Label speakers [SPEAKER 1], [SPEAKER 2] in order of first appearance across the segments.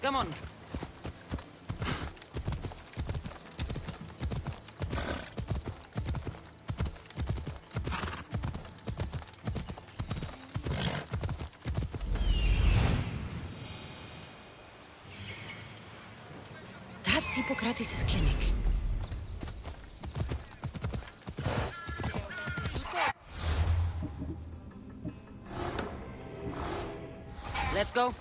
[SPEAKER 1] Come on.
[SPEAKER 2] That's Hippocrates' clinic.
[SPEAKER 1] Let's go.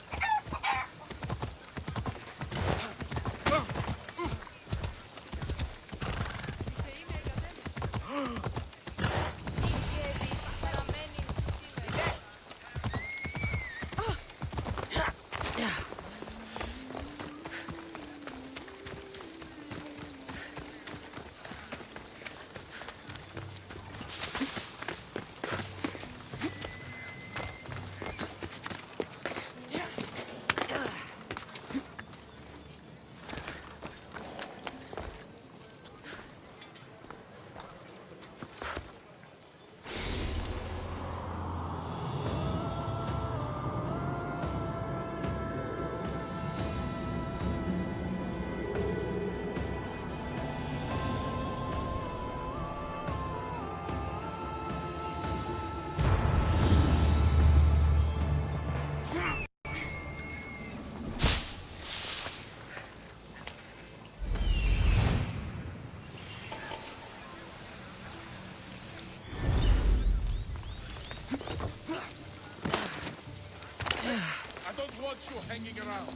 [SPEAKER 3] I don't want you hanging around.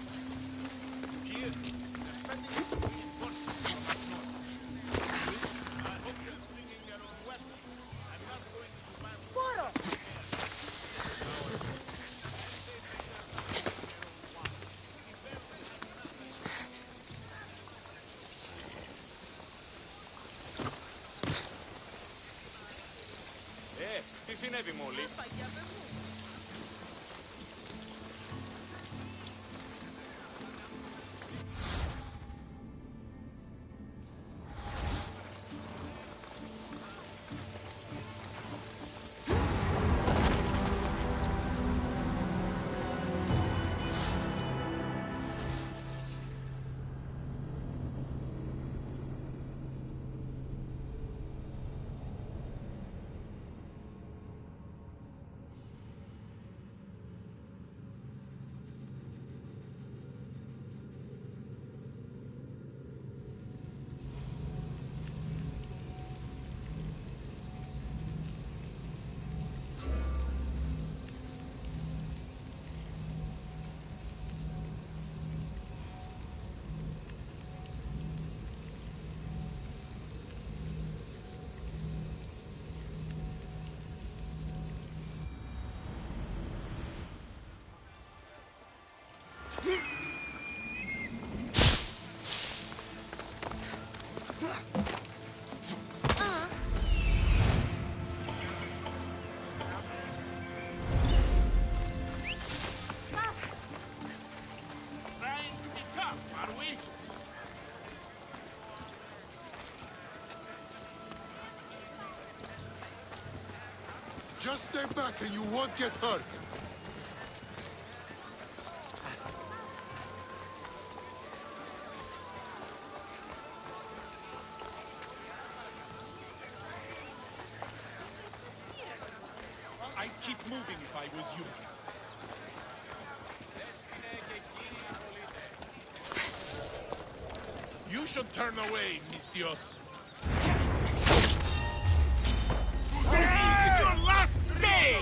[SPEAKER 3] Here, they're sending us reinforcements from up north. I hope you're bringing your own weapons. I'm not going to command. Τι συνέβη μόλις?
[SPEAKER 4] Just stay back and you won't get hurt.
[SPEAKER 3] I'd keep moving if I was you. You should turn away, Mistios. It's your last day!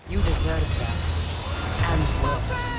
[SPEAKER 2] You deserve that. And worse.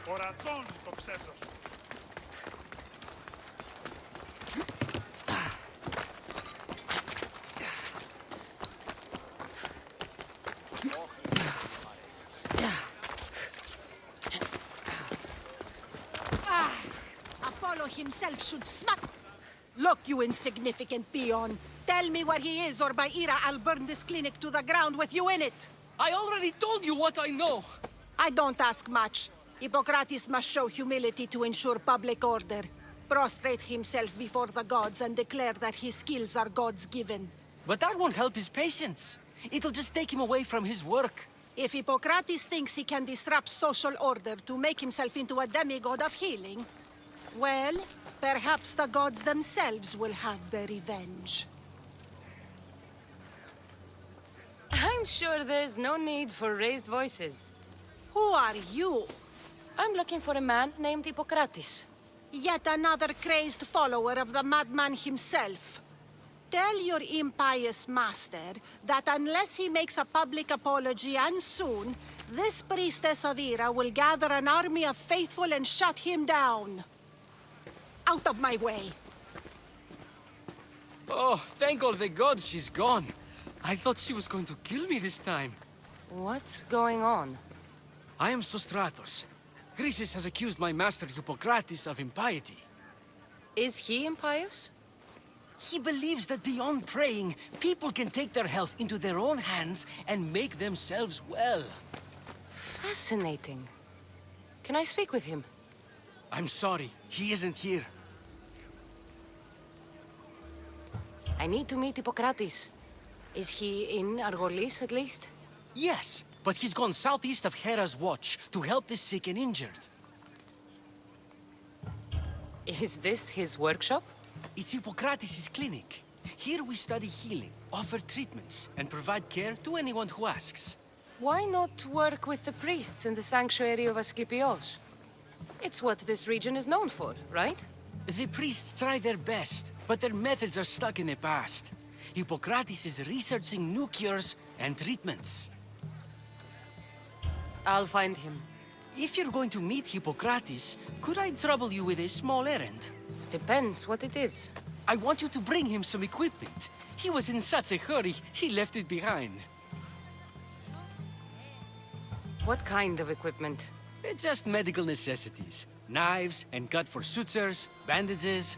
[SPEAKER 5] Ορατών το ψεύδος.
[SPEAKER 6] Apollo himself should smack. Look, you insignificant peon. Tell me where he is, or by Ira, I'll burn this clinic to the ground with you in it.
[SPEAKER 1] I already told you what I know.
[SPEAKER 6] I don't ask much. Hippocrates must show humility to ensure public order. Prostrate himself before the gods and declare that his skills are God's given.
[SPEAKER 1] But that won't help his patients. It'll just take him away from his work.
[SPEAKER 6] If Hippocrates thinks he can disrupt social order to make himself into a demigod of healing, well, perhaps the gods themselves will have their revenge.
[SPEAKER 2] I'm sure there's no need for raised voices.
[SPEAKER 6] Who are you?
[SPEAKER 2] I'm looking for a man named Hippocrates.
[SPEAKER 6] Yet another crazed follower of the madman himself. Tell your impious master that unless he makes a public apology, and soon, this priestess of Ira will gather an army of faithful and shut him down. Out of my way!
[SPEAKER 1] Oh, thank all the gods she's gone. I thought she was going to kill me this time.
[SPEAKER 2] What's going on?
[SPEAKER 1] I am Sostratos. Chrysis has accused my master Hippocrates of impiety.
[SPEAKER 2] Is he impious?
[SPEAKER 1] He believes that beyond praying, people can take their health into their own hands and make themselves well.
[SPEAKER 2] Fascinating. Can I speak with him?
[SPEAKER 1] I'm sorry, he isn't here.
[SPEAKER 2] I need to meet Hippocrates. Is he in Argolis, at least?
[SPEAKER 1] Yes, but he's gone southeast of Hera's watch to help the sick and injured.
[SPEAKER 2] Is this his workshop?
[SPEAKER 1] It's Hippocrates' clinic. Here we study healing, offer treatments, and provide care to anyone who asks.
[SPEAKER 2] Why not work with the priests in the sanctuary of Asclepios? It's what this region is known for, right?
[SPEAKER 1] The priests try their best, but their methods are stuck in the past. Hippocrates is researching new cures and treatments.
[SPEAKER 2] I'll find him.
[SPEAKER 1] If you're going to meet Hippocrates, could I trouble you with a small errand?
[SPEAKER 2] Depends what it is.
[SPEAKER 1] I want you to bring him some equipment. He was in such a hurry, he left it behind.
[SPEAKER 2] What kind of equipment?
[SPEAKER 1] Just medical necessities. Knives and cut for sutures, bandages.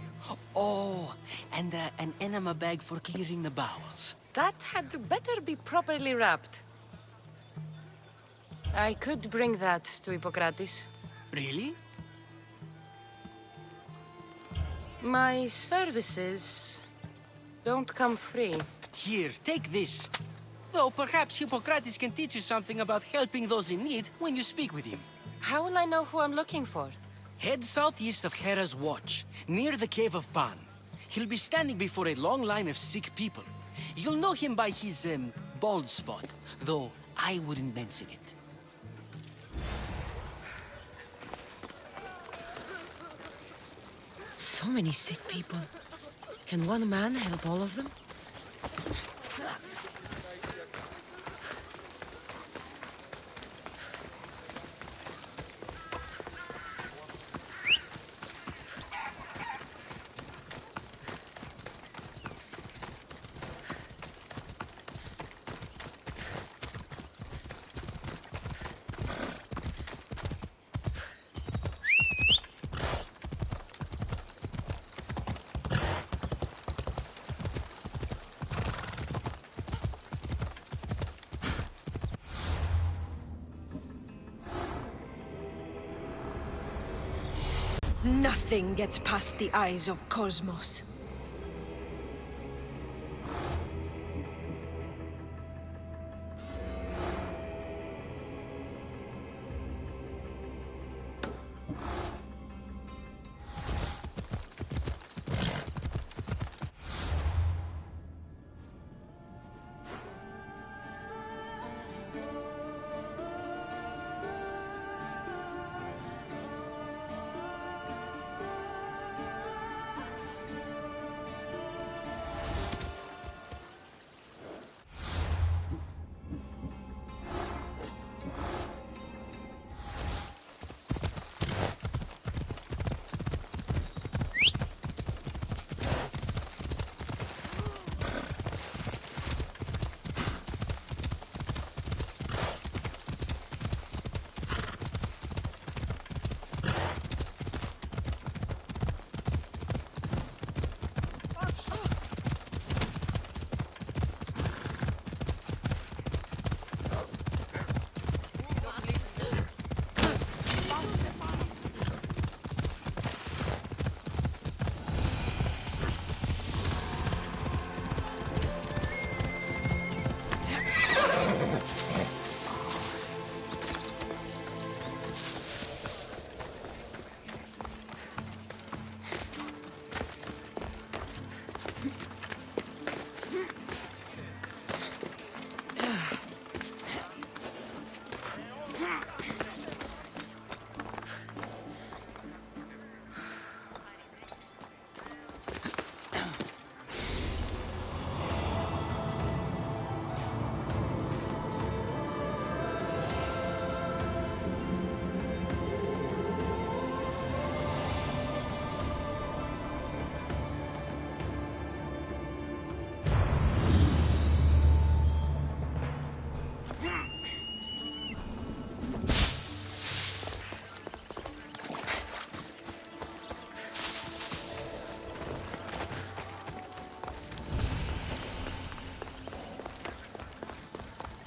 [SPEAKER 1] Oh, and an enema bag for clearing the bowels.
[SPEAKER 2] That had better be properly wrapped. I could bring that to Hippocrates.
[SPEAKER 1] Really?
[SPEAKER 2] My services don't come free.
[SPEAKER 1] Here, take this. Though perhaps Hippocrates can teach you something about helping those in need when you speak with him.
[SPEAKER 2] How will I know who I'm looking for?
[SPEAKER 1] Head southeast of Hera's watch, near the Cave of Pan. He'll be standing before a long line of sick people. You'll know him by his, bald spot, though I wouldn't mention it.
[SPEAKER 2] So many sick people. Can one man help all of them?
[SPEAKER 7] Nothing gets past the eyes of Cosmos.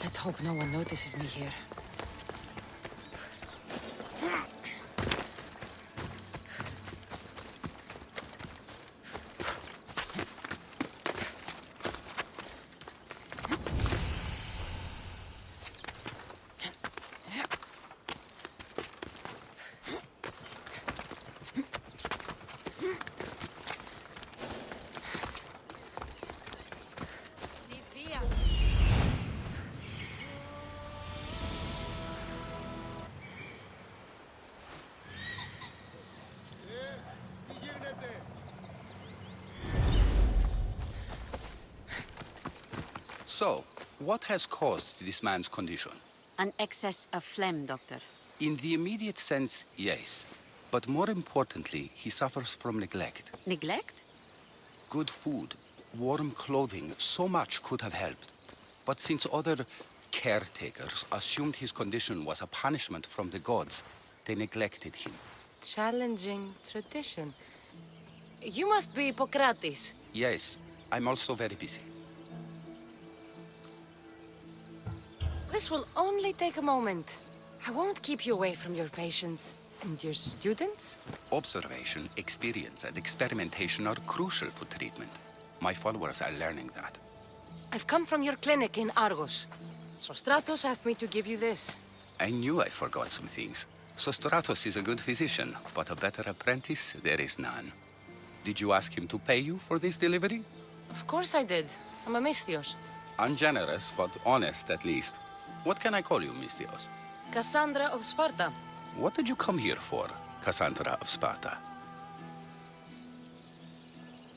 [SPEAKER 2] Let's hope no one notices me here.
[SPEAKER 8] So, what has caused this man's condition?
[SPEAKER 9] An excess of phlegm, Doctor.
[SPEAKER 8] In the immediate sense, yes. But more importantly, he suffers from neglect.
[SPEAKER 9] Neglect?
[SPEAKER 8] Good food, warm clothing, so much could have helped. But since other caretakers assumed his condition was a punishment from the gods, they neglected him.
[SPEAKER 2] Challenging tradition. You must be Hippocrates.
[SPEAKER 8] Yes, I'm also very busy.
[SPEAKER 2] This will only take a moment. I won't keep you away from your patients. And your students?
[SPEAKER 8] Observation, experience, and experimentation are crucial for treatment. My followers are learning that.
[SPEAKER 2] I've come from your clinic in Argos. So Stratos asked me to give you this.
[SPEAKER 8] I knew I forgot some things. So Stratos is a good physician, but a better apprentice there is none. Did you ask him to pay you for this delivery?
[SPEAKER 2] Of course I did. I'm a Misthios.
[SPEAKER 8] Ungenerous, but honest at least. What can I call you, Misthios?
[SPEAKER 2] Cassandra of Sparta.
[SPEAKER 8] What did you come here for, Cassandra of Sparta?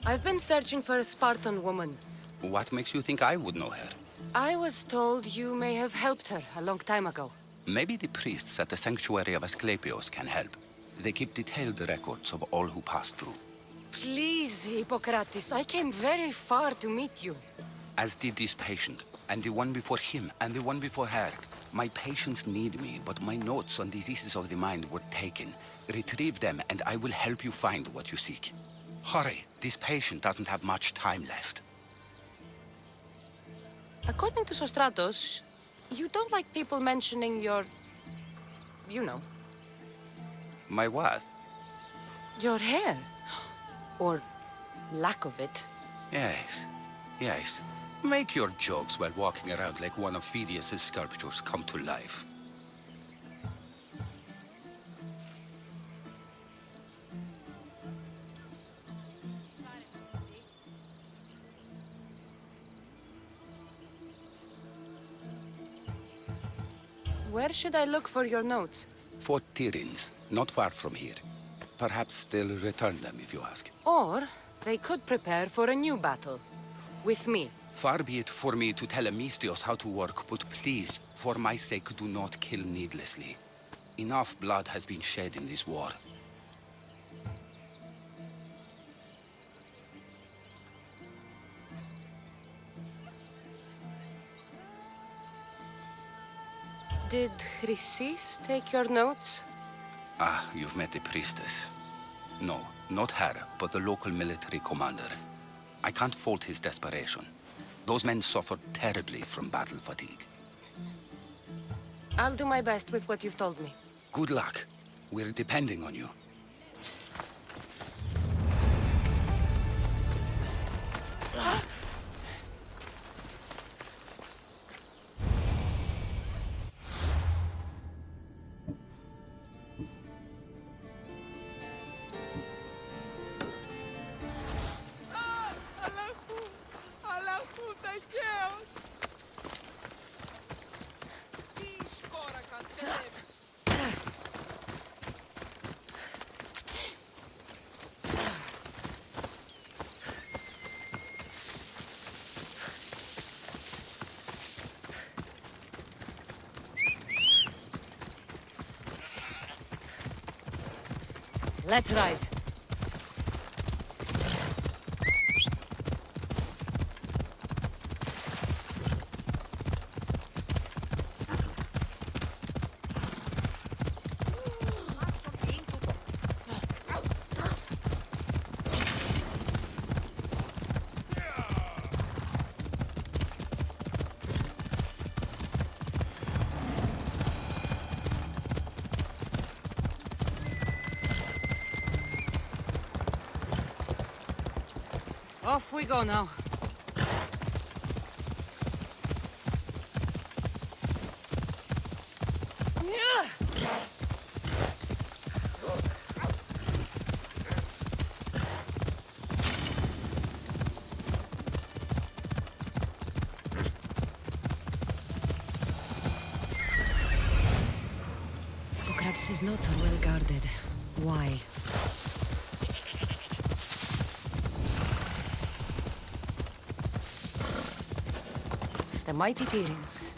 [SPEAKER 2] I've been searching for a Spartan woman.
[SPEAKER 8] What makes you think I would know her?
[SPEAKER 2] I was told you may have helped her a long time ago.
[SPEAKER 8] Maybe the priests at the sanctuary of Asclepios can help. They keep detailed records of all who passed through.
[SPEAKER 2] Please, Hippocrates, I came very far to meet you.
[SPEAKER 8] As did this patient, and the one before him, and the one before her. My patients need me, but my notes on diseases of the mind were taken. Retrieve them, and I will help you find what you seek. Hurry, this patient doesn't have much time left.
[SPEAKER 2] According to Sostratos, you don't like people mentioning your... you know.
[SPEAKER 8] My what?
[SPEAKER 2] Your hair. Or lack of it.
[SPEAKER 8] Yes, yes. Make your jokes while walking around like one of Phidias' sculptures come to life.
[SPEAKER 2] Where should I look for your notes?
[SPEAKER 8] For Tyrins, not far from here. Perhaps they'll return them if you ask.
[SPEAKER 2] Or they could prepare for a new battle. With me.
[SPEAKER 8] Far be it for me to tell Amistios how to work, but please, for my sake, do not kill needlessly. Enough blood has been shed in this war.
[SPEAKER 2] Did Chrysis take your notes?
[SPEAKER 8] Ah, you've met the priestess. No, not her, but the local military commander. I can't fault his desperation. Those men suffered terribly from battle fatigue.
[SPEAKER 2] I'll do my best with what you've told me.
[SPEAKER 8] Good luck. We're depending on you.
[SPEAKER 2] Let's ride. Off we go now.
[SPEAKER 7] Hippocrates' notes are well guarded. Why?
[SPEAKER 2] The mighty Tyrins,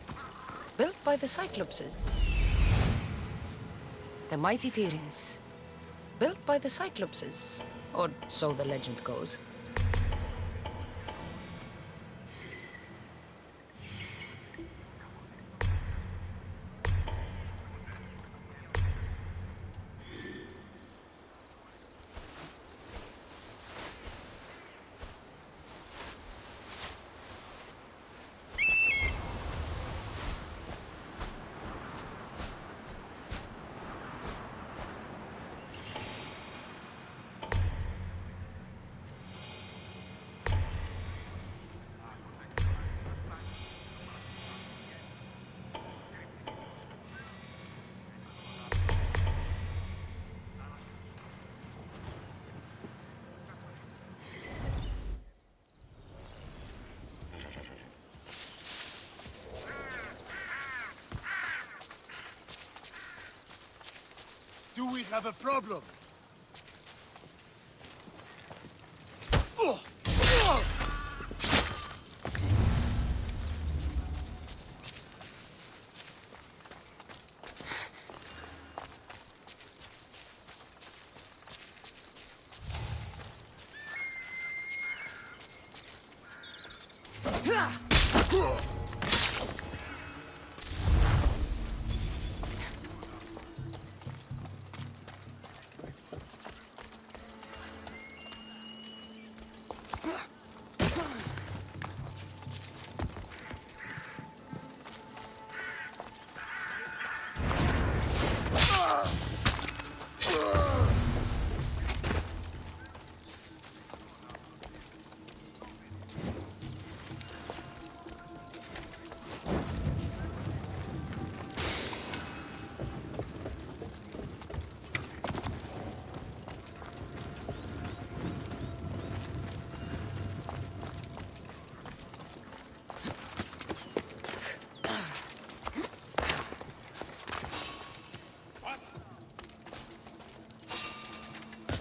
[SPEAKER 2] built by the Cyclopses. The mighty Tyrins, built by the Cyclopses, or so the legend goes.
[SPEAKER 4] Do we have a problem?
[SPEAKER 5] What?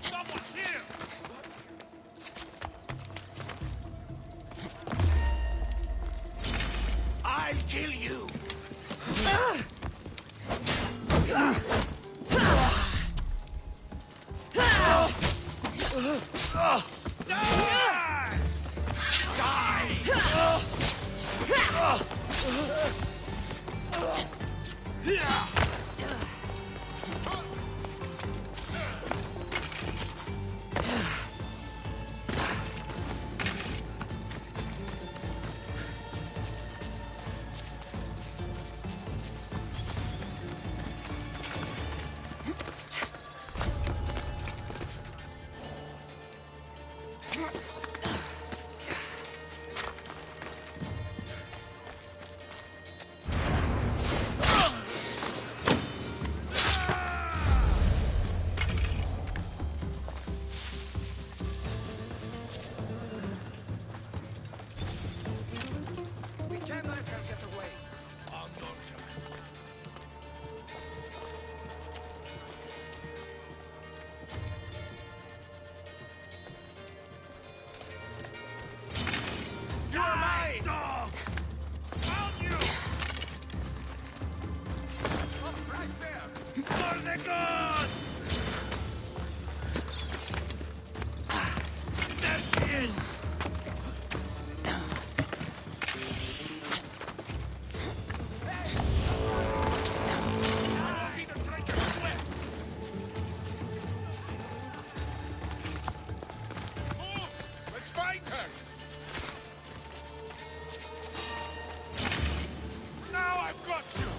[SPEAKER 5] Someone's here!
[SPEAKER 3] I'll kill you!
[SPEAKER 10] We can't let her get away.
[SPEAKER 3] I'm not coming.
[SPEAKER 5] You're mine! Dog! Found you!
[SPEAKER 10] Up right there.
[SPEAKER 5] For the gods! There she is! I'll be the drinker's sweat!
[SPEAKER 3] Move! Let's find her!
[SPEAKER 5] Now I've got you!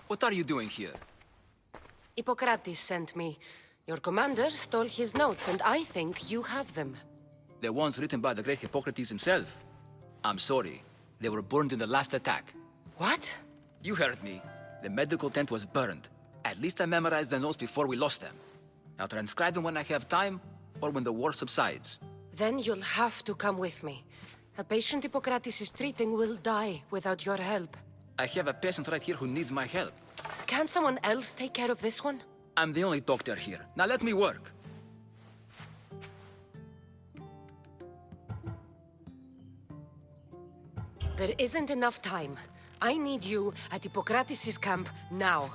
[SPEAKER 11] What are you doing here?
[SPEAKER 2] Hippocrates sent me. Your commander stole his notes, and I think you have them.
[SPEAKER 11] The ones written by the great Hippocrates himself. I'm sorry. They were burned in the last attack.
[SPEAKER 2] What?
[SPEAKER 11] You heard me. The medical tent was burned. At least I memorized the notes before we lost them. I'll transcribe them when I have time, or when the war subsides.
[SPEAKER 2] Then you'll have to come with me. A patient Hippocrates is treating will die without your help.
[SPEAKER 11] I have a patient right here who needs my help.
[SPEAKER 2] Can't someone else take care of this one?
[SPEAKER 11] I'm the only doctor here. Now let me work.
[SPEAKER 2] There isn't enough time. I need you at Hippocrates' camp now.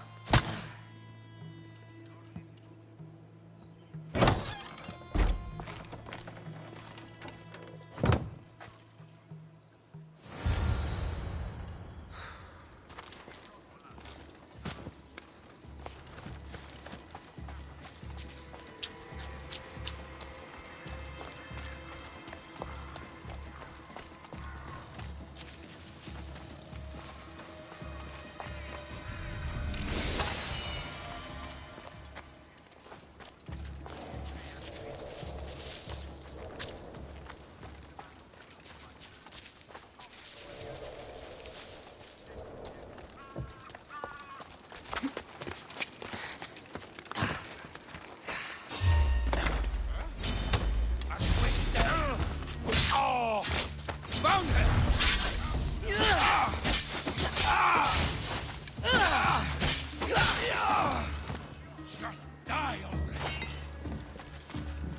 [SPEAKER 5] Just die already!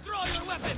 [SPEAKER 5] Draw your weapon!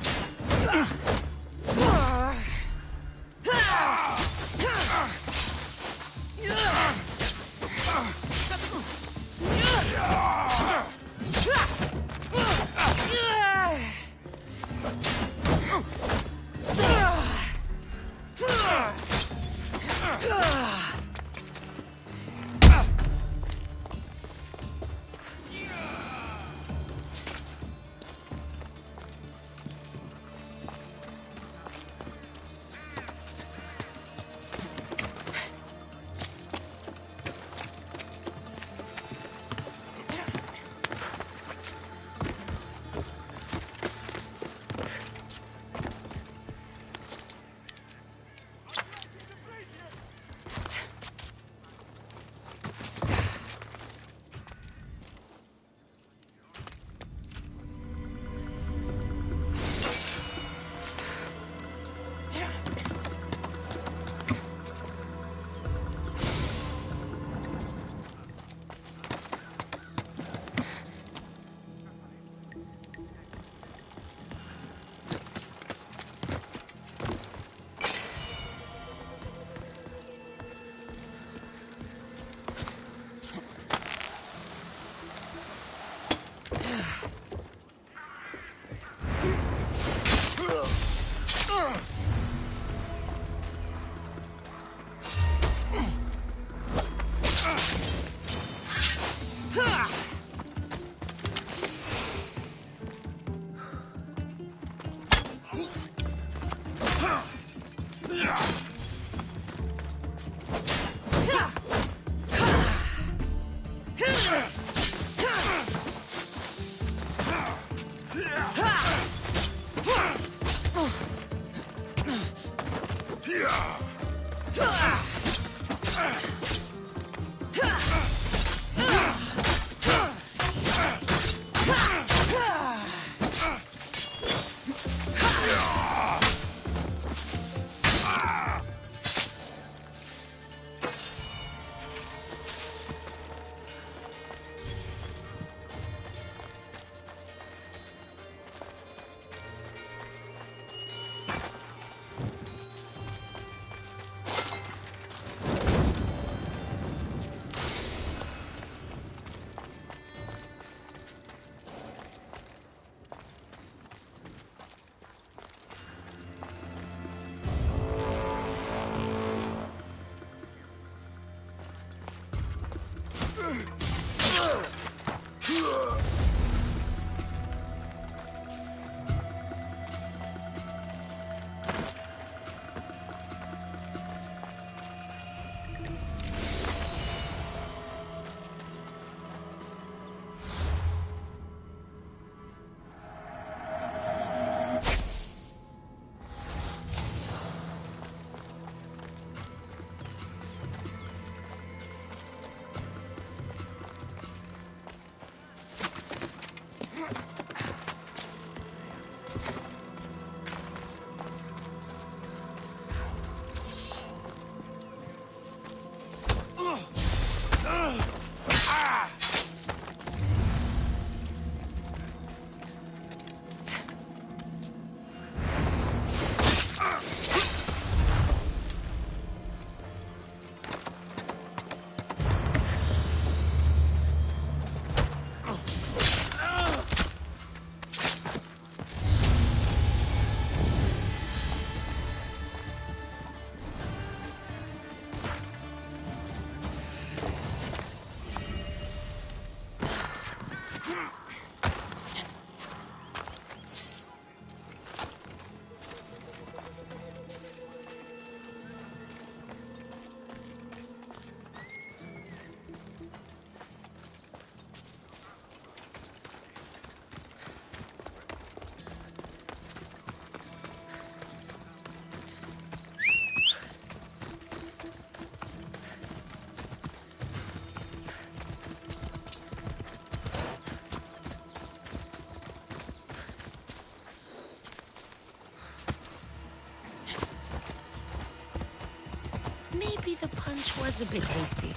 [SPEAKER 7] Maybe the punch was a bit hasty.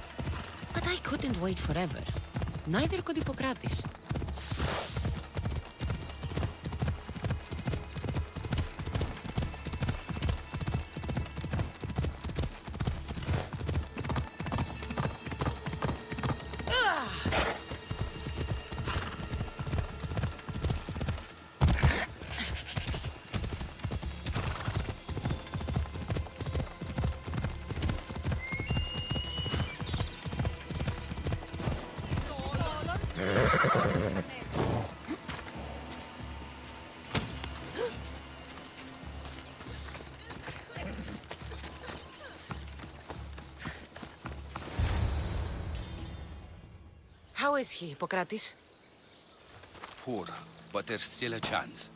[SPEAKER 7] But I couldn't wait forever. Neither could Hippocrates.
[SPEAKER 2] How is he, Hippocrates?
[SPEAKER 8] Poor, but there's still a chance.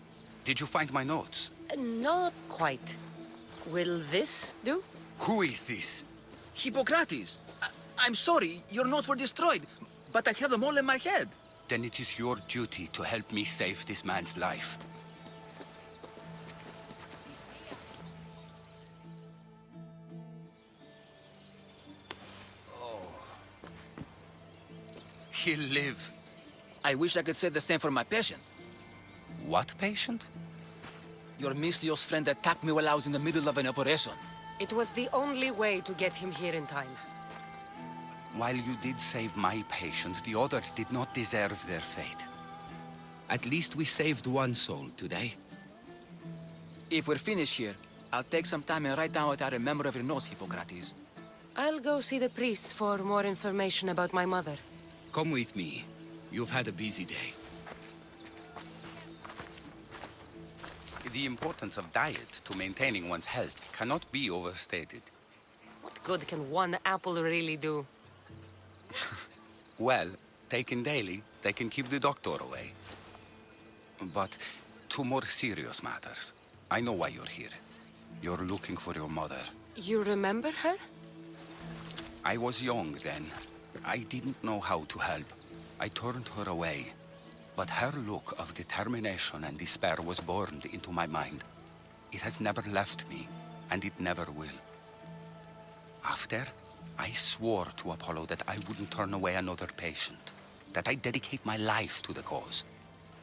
[SPEAKER 8] Did you find my notes?
[SPEAKER 2] Not quite. Will this do?
[SPEAKER 8] Who is this?
[SPEAKER 11] Hippocrates! I'm sorry, your notes were destroyed, but I have them all in my head.
[SPEAKER 8] Then it is your duty to help me save this man's life. He'll live.
[SPEAKER 11] I wish I could say the same for my patient.
[SPEAKER 8] What patient?
[SPEAKER 11] Your mysterious friend attacked me while I was in the middle of an operation.
[SPEAKER 2] It was the only way to get him here in time.
[SPEAKER 8] While you did save my patient, the others did not deserve their fate. At least we saved one soul today.
[SPEAKER 11] If we're finished here, I'll take some time and write down what I remember of your notes, Hippocrates.
[SPEAKER 2] I'll go see the priests for more information about my mother.
[SPEAKER 8] Come with me. You've had a busy day. The importance of diet to maintaining one's health cannot be overstated.
[SPEAKER 2] What good can one apple really do?
[SPEAKER 8] Well, taken daily, they can keep the doctor away. But to more serious matters, I know why you're here. You're looking for your mother.
[SPEAKER 2] You remember her?
[SPEAKER 8] I was young then. I didn't know how to help. I turned her away. But her look of determination and despair was burned into my mind. It has never left me, and it never will. After, I swore to Apollo that I wouldn't turn away another patient, that I'd dedicate my life to the cause.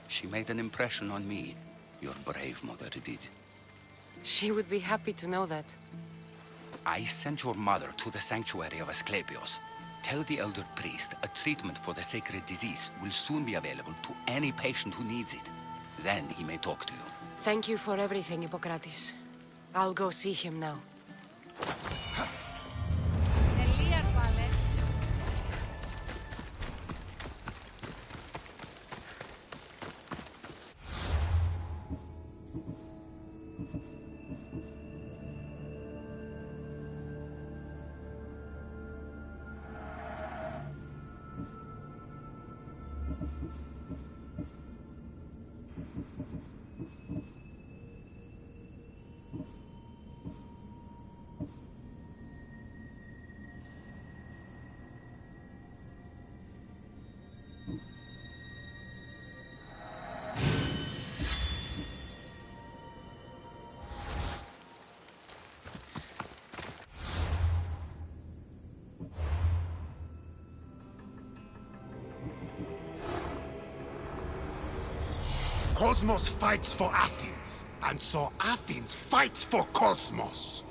[SPEAKER 8] She made an impression on me. Your brave mother did.
[SPEAKER 2] She would be happy to know that.
[SPEAKER 8] I sent your mother to the sanctuary of Asclepios. Tell the elder priest a treatment for the sacred disease will soon be available to any patient who needs it. Then he may talk to you.
[SPEAKER 2] Thank you for everything, Hippocrates. I'll go see him now.
[SPEAKER 5] Cosmos fights for Athens, and so Athens fights for Cosmos.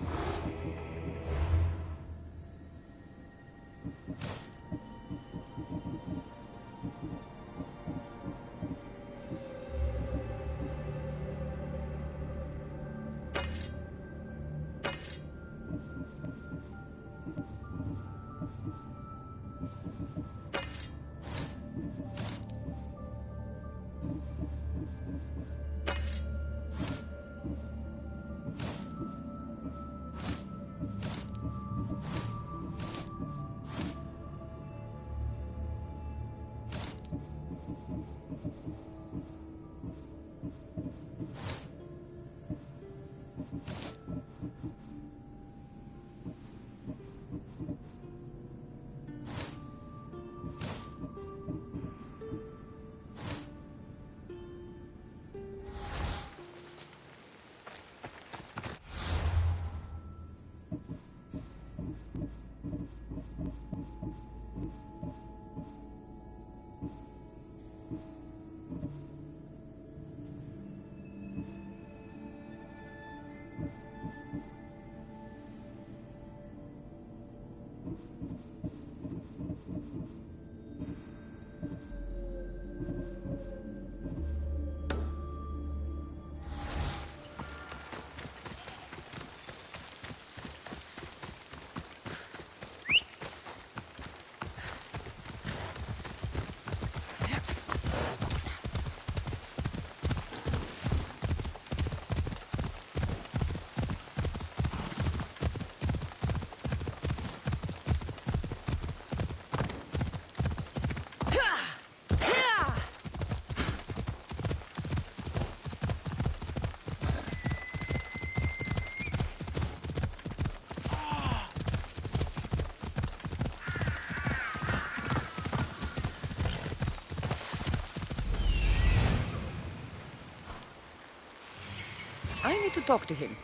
[SPEAKER 2] need to talk to him.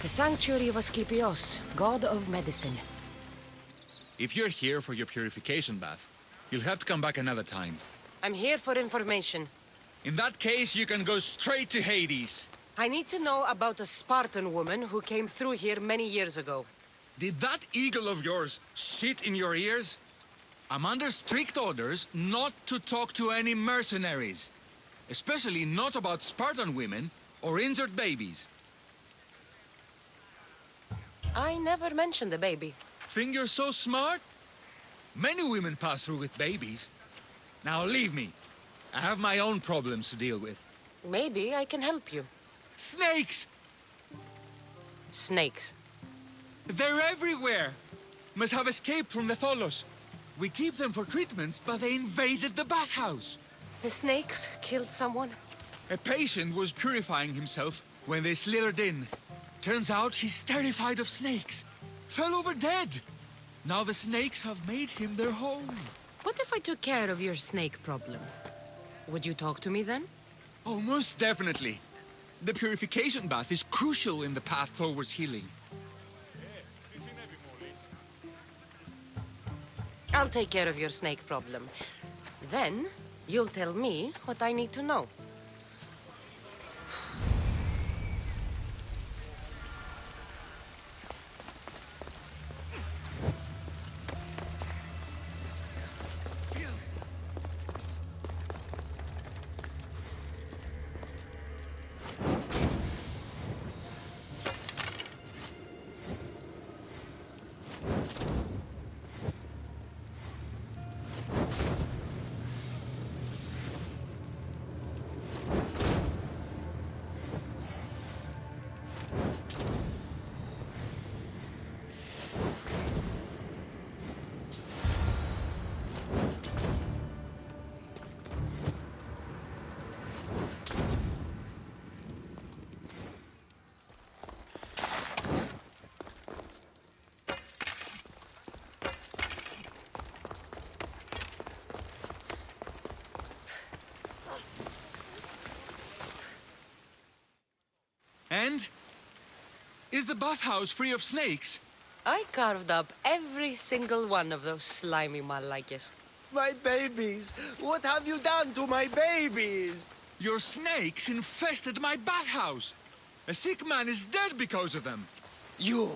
[SPEAKER 2] The Sanctuary of Asclepios, god of medicine.
[SPEAKER 12] If you're here for your purification bath, you'll have to come back another time.
[SPEAKER 2] I'm here for information.
[SPEAKER 12] In that case, you can go straight to Hades.
[SPEAKER 2] I need to know about a Spartan woman who came through here many years ago.
[SPEAKER 12] Did that eagle of yours shit in your ears? I'm under strict orders not to talk to any mercenaries. Especially not about Spartan women or injured babies.
[SPEAKER 2] I never mentioned a baby.
[SPEAKER 12] Think you're so smart? Many women pass through with babies. Now leave me. I have my own problems to deal with.
[SPEAKER 2] Maybe I can help you.
[SPEAKER 12] Snakes!
[SPEAKER 2] Snakes.
[SPEAKER 12] They're everywhere! Must have escaped from the Tholos. We keep them for treatments, but they invaded the bathhouse.
[SPEAKER 2] The snakes killed someone?
[SPEAKER 12] A patient was purifying himself when they slithered in. Turns out he's terrified of snakes. Fell over dead. Now the snakes have made him their home.
[SPEAKER 2] What if I took care of your snake problem? Would you talk to me then?
[SPEAKER 12] Oh, most definitely. The purification bath is crucial in the path towards healing.
[SPEAKER 2] I'll take care of your snake problem. Then, you'll tell me what I need to know.
[SPEAKER 12] And? Is the bathhouse free of snakes?
[SPEAKER 2] I carved up every single one of those slimy malakes.
[SPEAKER 10] My babies! What have you done to my babies?
[SPEAKER 12] Your snakes infested my bathhouse. A sick man is dead because of them.
[SPEAKER 10] You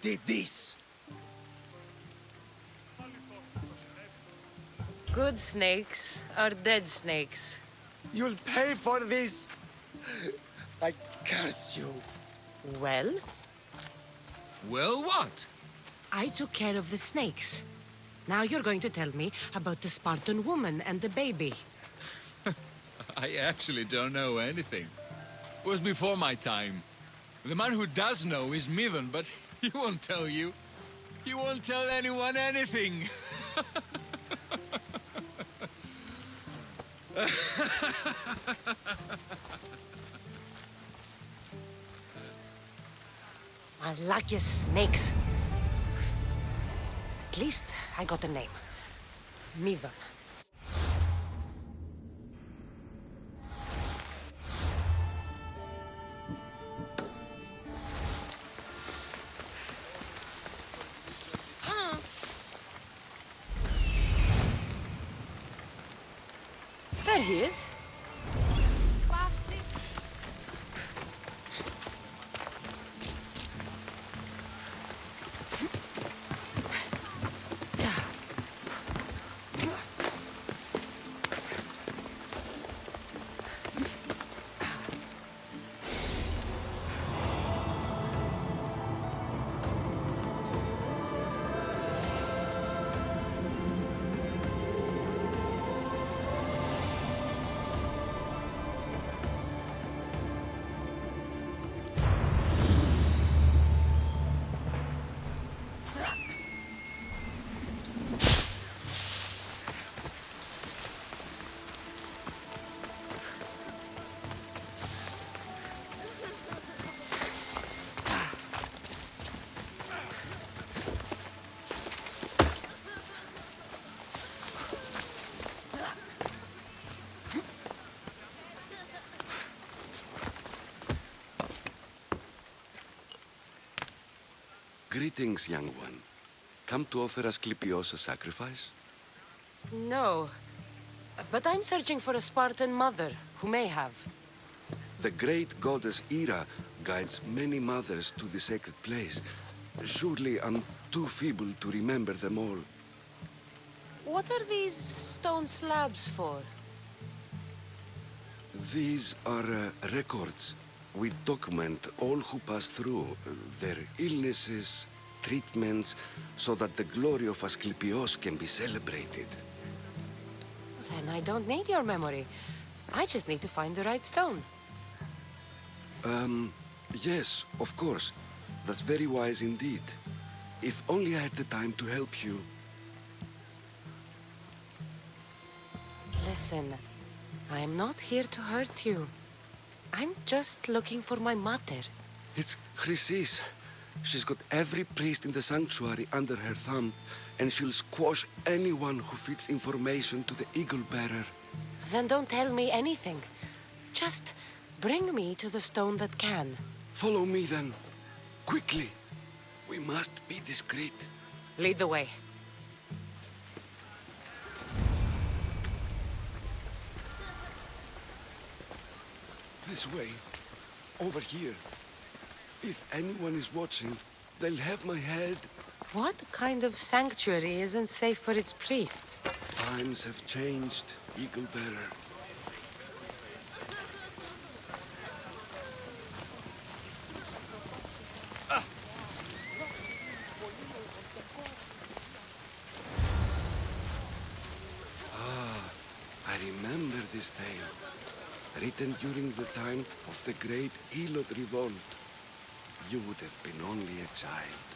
[SPEAKER 10] did this!
[SPEAKER 2] Good snakes are dead snakes.
[SPEAKER 10] You'll pay for this! I curse you.
[SPEAKER 2] Well?
[SPEAKER 12] Well, what?
[SPEAKER 2] I took care of the snakes. Now you're going to tell me about the Spartan woman and the baby.
[SPEAKER 12] I actually don't know anything. It was before my time. The man who does know is Midon, but he won't tell you. He won't tell anyone anything.
[SPEAKER 2] Malakis snakes. At least I got a name. Midon. There he is.
[SPEAKER 13] Greetings, young one. Come to offer Asclepios a sacrifice?
[SPEAKER 2] No. But I'm searching for a Spartan mother who may have.
[SPEAKER 13] The great goddess Hera guides many mothers to the sacred place. Surely I'm too feeble to remember them all.
[SPEAKER 2] What are these stone slabs for?
[SPEAKER 13] These are records. We document all who pass through, their illnesses, treatments, so that the glory of Asclepios can be celebrated.
[SPEAKER 2] Then I don't need your memory. I just need to find the right stone.
[SPEAKER 13] Yes, of course. That's very wise indeed. If only I had the time to help you.
[SPEAKER 2] Listen, I'm not here to hurt you. I'm just looking for my mater.
[SPEAKER 13] It's Chrysis. She's got every priest in the sanctuary under her thumb, and she'll squash anyone who feeds information to the Eagle Bearer.
[SPEAKER 2] Then don't tell me anything. Just bring me to the stone that can.
[SPEAKER 13] Follow me then. Quickly. We must be discreet.
[SPEAKER 2] Lead the way.
[SPEAKER 13] This way. Over here. If anyone is watching, they'll have my head.
[SPEAKER 2] What kind of sanctuary isn't safe for its priests?
[SPEAKER 13] Times have changed, Eagle Bearer. I remember this tale. Written during the time of the great Elot Revolt. You would have been only a child.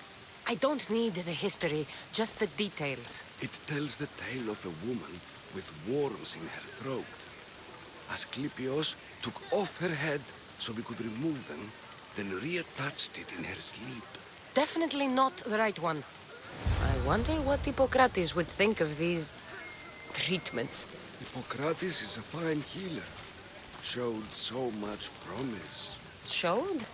[SPEAKER 2] I don't need the history, just the details.
[SPEAKER 13] It tells the tale of a woman with worms in her throat. Asclepios took off her head so we could remove them, then reattached it in her sleep.
[SPEAKER 2] Definitely not the right one. I wonder what Hippocrates would think of these treatments.
[SPEAKER 13] Hippocrates is a fine healer. Showed so much promise.
[SPEAKER 2] Showed?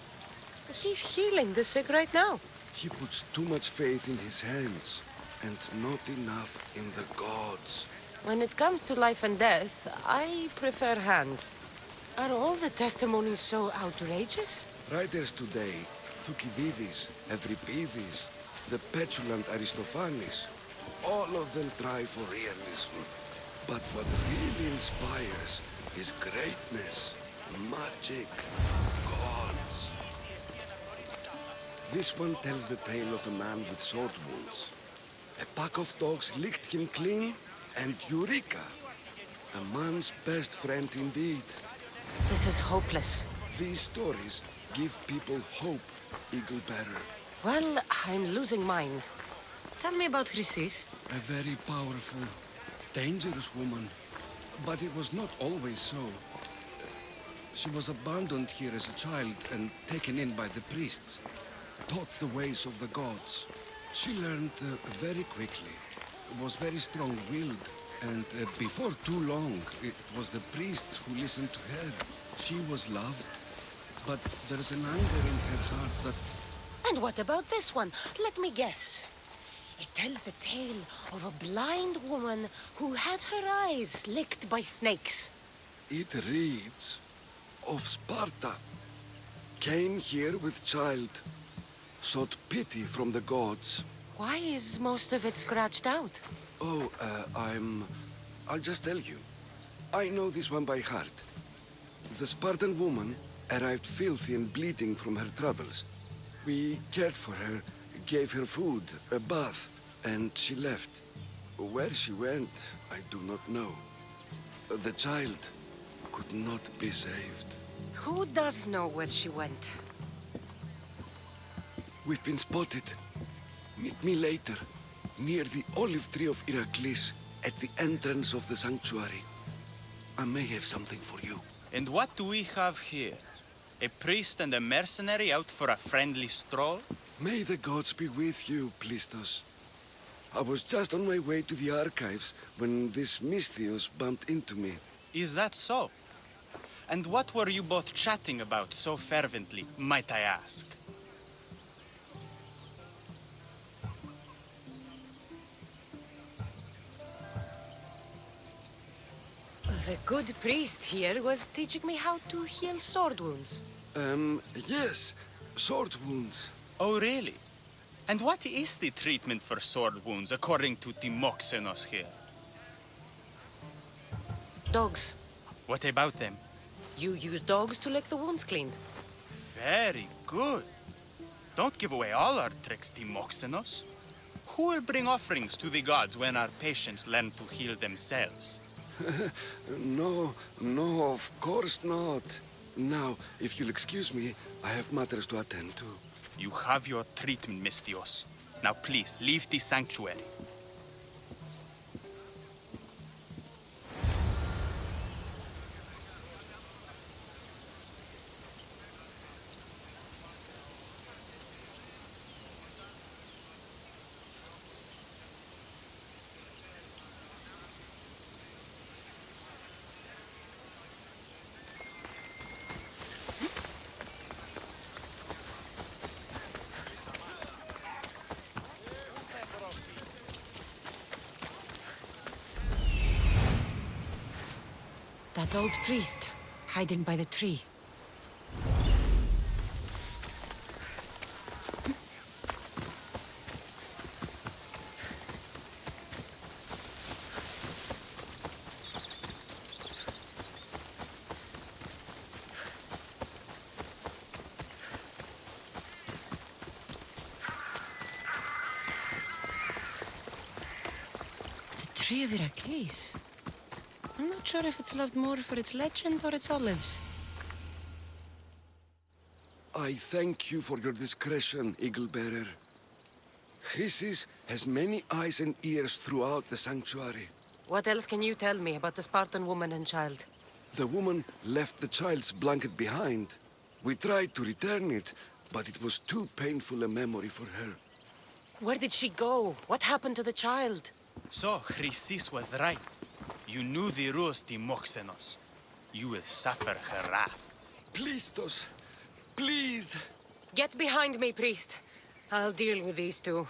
[SPEAKER 2] He's healing the sick right now.
[SPEAKER 13] He puts too much faith in his hands, and not enough in the gods.
[SPEAKER 2] When it comes to life and death, I prefer hands. Are all the testimonies so outrageous?
[SPEAKER 13] Writers today, Thucydides, Euripides, the petulant Aristophanes, all of them try for realism. But what really inspires is greatness, magic, gods. This one tells the tale of a man with sword wounds. A pack of dogs licked him clean, and Eureka! A man's best friend indeed.
[SPEAKER 2] This is hopeless.
[SPEAKER 13] These stories give people hope, Eagle Bearer.
[SPEAKER 2] Well, I'm losing mine. Tell me about Chrysis.
[SPEAKER 13] A very powerful, dangerous woman. But it was not always so. She was abandoned here as a child and taken in by the priests. Taught the ways of the gods. She learned very quickly. Was very strong-willed. And before too long, it was the priests who listened to her. She was loved. But there's an anger in her heart that...
[SPEAKER 2] And what about this one? Let me guess. It tells the tale of a blind woman who had her eyes licked by snakes.
[SPEAKER 13] It reads of Sparta. Came here with child. Sought pity from the gods.
[SPEAKER 2] Why is most of it scratched out?
[SPEAKER 13] Oh, I'll just tell you. I know this one by heart. The Spartan woman arrived filthy and bleeding from her travels. We cared for her, gave her food, a bath, and she left. Where she went, I do not know. The child could not be saved.
[SPEAKER 2] Who does know where she went?
[SPEAKER 13] We've been spotted. Meet me later, near the olive tree of Heracles, at the entrance of the sanctuary. I may have something for you.
[SPEAKER 14] And what do we have here? A priest and a mercenary out for a friendly stroll?
[SPEAKER 13] May the gods be with you, Plistos. I was just on my way to the archives when this Misthios bumped into me.
[SPEAKER 14] Is that so? And what were you both chatting about so fervently, might I ask?
[SPEAKER 2] The good priest here was teaching me how to heal sword wounds.
[SPEAKER 13] Yes. Sword wounds.
[SPEAKER 14] Oh, really? And what is the treatment for sword wounds according to Timoxenos here?
[SPEAKER 2] Dogs.
[SPEAKER 14] What about them?
[SPEAKER 2] You use dogs to lick the wounds clean.
[SPEAKER 14] Very good. Don't give away all our tricks, Timoxenos. Who will bring offerings to the gods when our patients learn to heal themselves?
[SPEAKER 13] No, of course not. Now, if you'll excuse me, I have matters to attend to.
[SPEAKER 14] You have your treatment, Mistios. Now please, leave the sanctuary.
[SPEAKER 7] That old priest, hiding by the tree. The tree of Iraklis. I'm not sure if it's loved more for its legend or its olives.
[SPEAKER 13] I thank you for your discretion, Eagle-bearer. Chrysis has many eyes and ears throughout the sanctuary.
[SPEAKER 2] What else can you tell me about the Spartan woman and child?
[SPEAKER 13] The woman left the child's blanket behind. We tried to return it, but it was too painful a memory for her.
[SPEAKER 2] Where did she go? What happened to the child?
[SPEAKER 14] So, Chrysis was right. You knew the rules, Timoxenos. You will suffer her wrath.
[SPEAKER 13] Plistos, please.
[SPEAKER 2] Get behind me, priest. I'll deal with these two.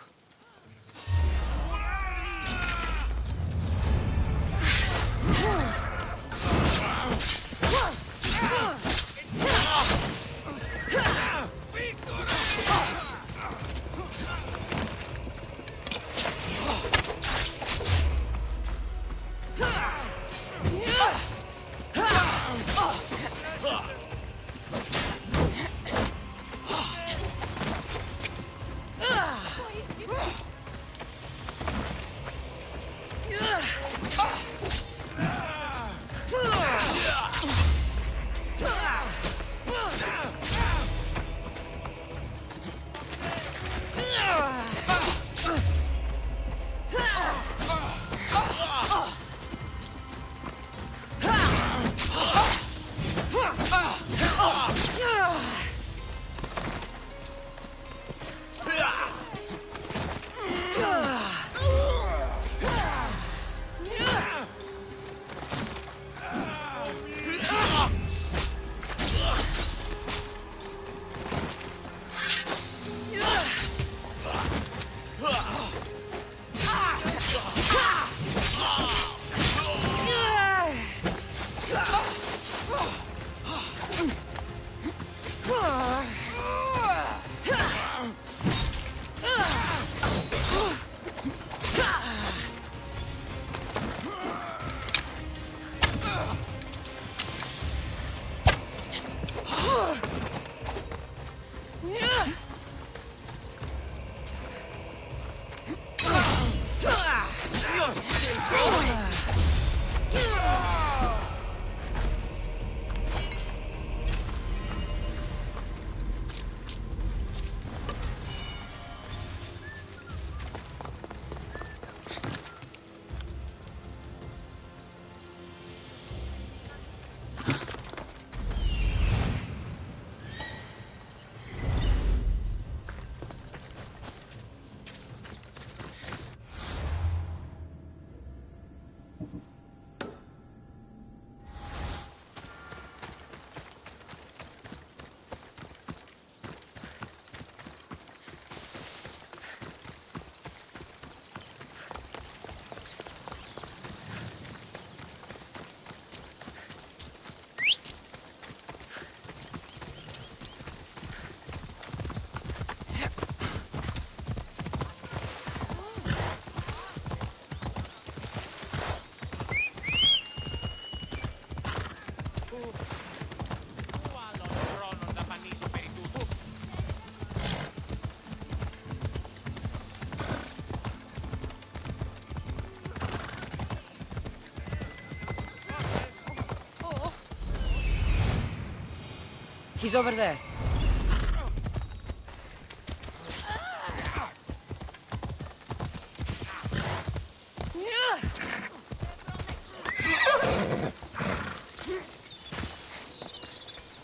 [SPEAKER 2] He's over there.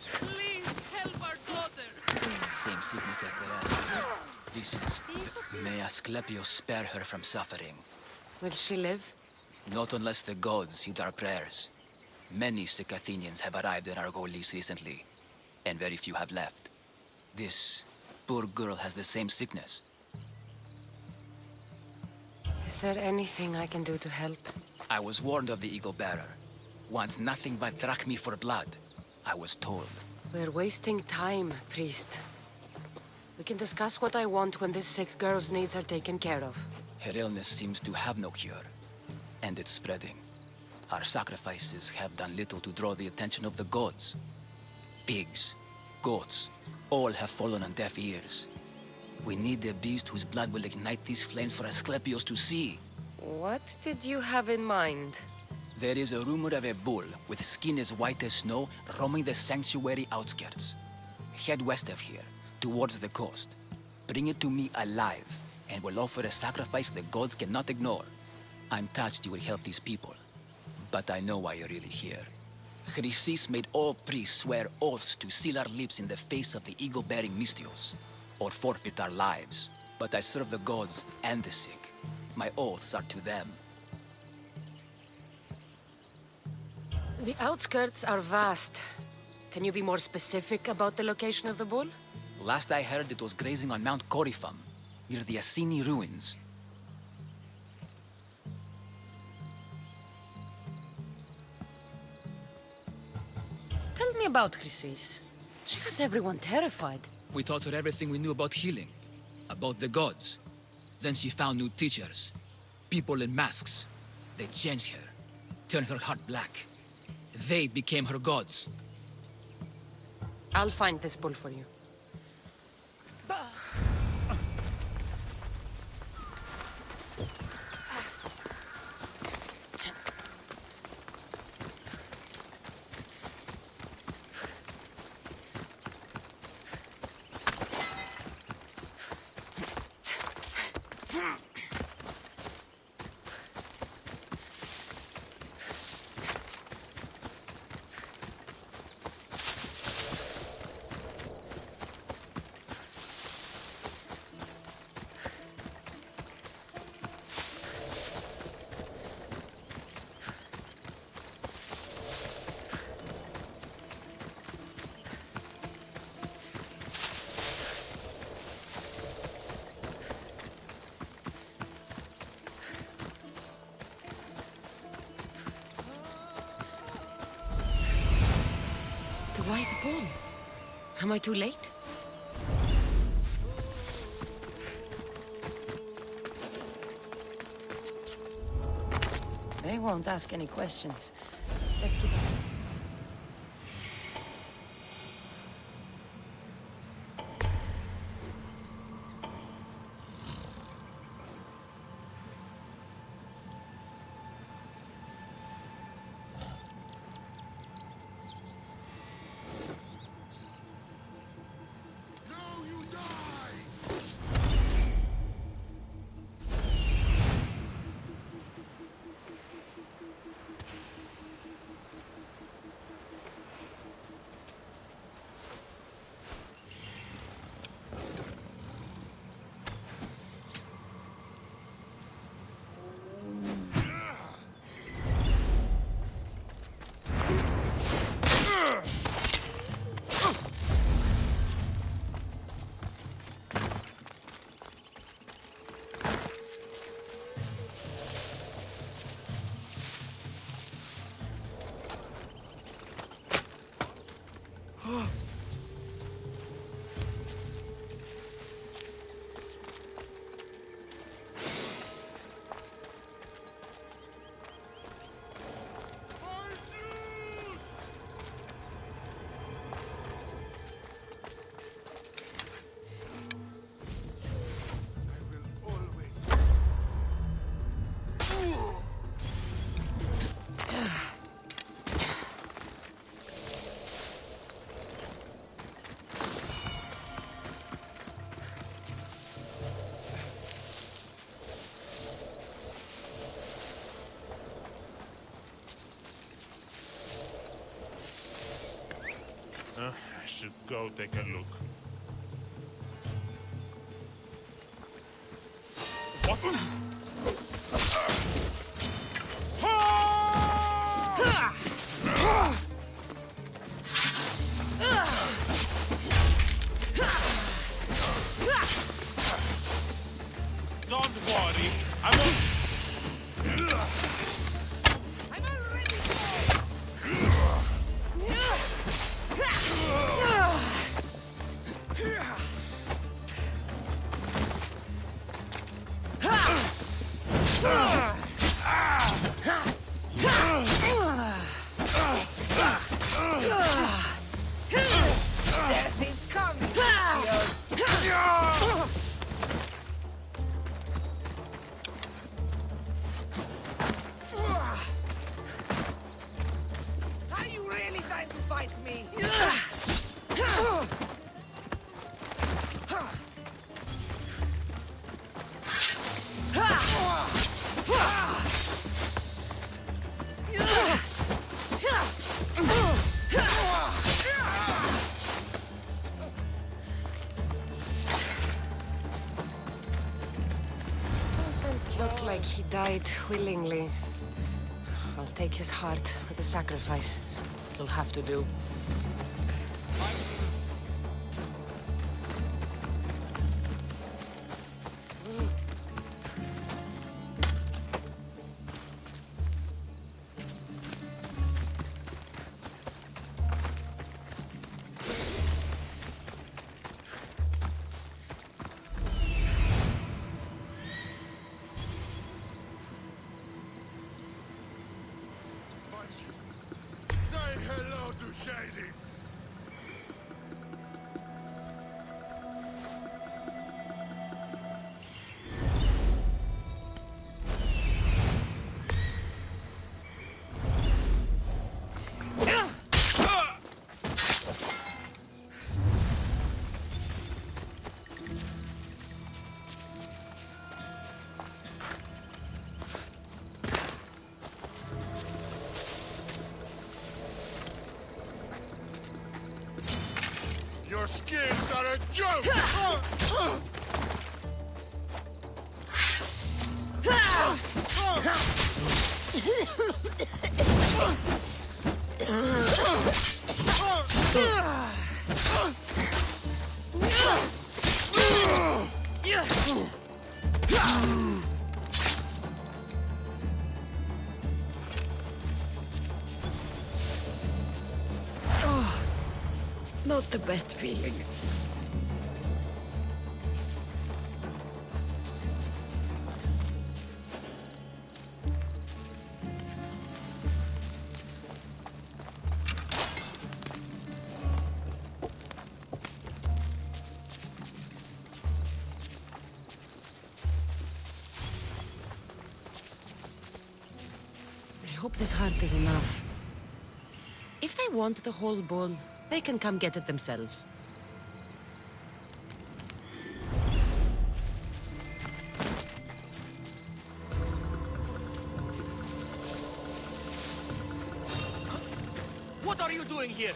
[SPEAKER 1] Please help our daughter. Same sickness as the rest. This is... May Asclepius spare her from suffering.
[SPEAKER 2] Will she live?
[SPEAKER 1] Not unless the gods heed our prayers. Many sick Athenians have arrived in Argolis recently, and very few have left. This poor girl has the same sickness.
[SPEAKER 2] Is there anything I can do to help?
[SPEAKER 1] I was warned of the Eagle Bearer. Wants nothing but drachmi for blood. I was told.
[SPEAKER 2] We're wasting time, priest. We can discuss what I want when this sick girl's needs are taken care of.
[SPEAKER 1] Her illness seems to have no cure, and it's spreading. Our sacrifices have done little to draw the attention of the gods. Pigs, goats, all have fallen on deaf ears. We need a beast whose blood will ignite these flames for Asclepius to see.
[SPEAKER 2] What did you have in mind?
[SPEAKER 1] There is a rumor of a bull with skin as white as snow roaming the sanctuary outskirts. Head west of here, towards the coast. Bring it to me alive, and we'll offer a sacrifice the gods cannot ignore. I'm touched you will help these people, but I know why you're really here. Chrysis made all priests swear oaths to seal our lips in the face of the eagle-bearing Mystios, or forfeit our lives. But I serve the gods and the sick. My oaths are to them.
[SPEAKER 2] The outskirts are vast. Can you be more specific about the location of the bull?
[SPEAKER 1] Last I heard, it was grazing on Mount Corifum, near the Assini ruins.
[SPEAKER 2] Tell me about Chrysis. She has everyone terrified.
[SPEAKER 11] We taught her everything we knew about healing, about the gods. Then she found new teachers, people in masks. They changed her, turned her heart black. They became her gods.
[SPEAKER 2] I'll find this bull for you. The white bull. Am I too late? They won't ask any questions. Let's keep...
[SPEAKER 3] should go take a look. What? Don't worry, I'm already
[SPEAKER 2] Death is coming. Are you really trying to fight me? Doesn't look like he died willingly. I'll take his heart for the sacrifice. It'll have to do.
[SPEAKER 4] Say hello to Shady. Your skins are a joke!
[SPEAKER 7] Not the best feeling. I hope this heart is enough. If they want the whole bull, they can come get it themselves.
[SPEAKER 10] What are you doing here?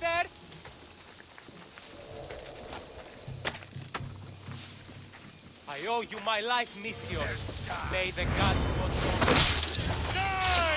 [SPEAKER 15] there! I owe you my life, Mistios. May the gods watch over you. Die!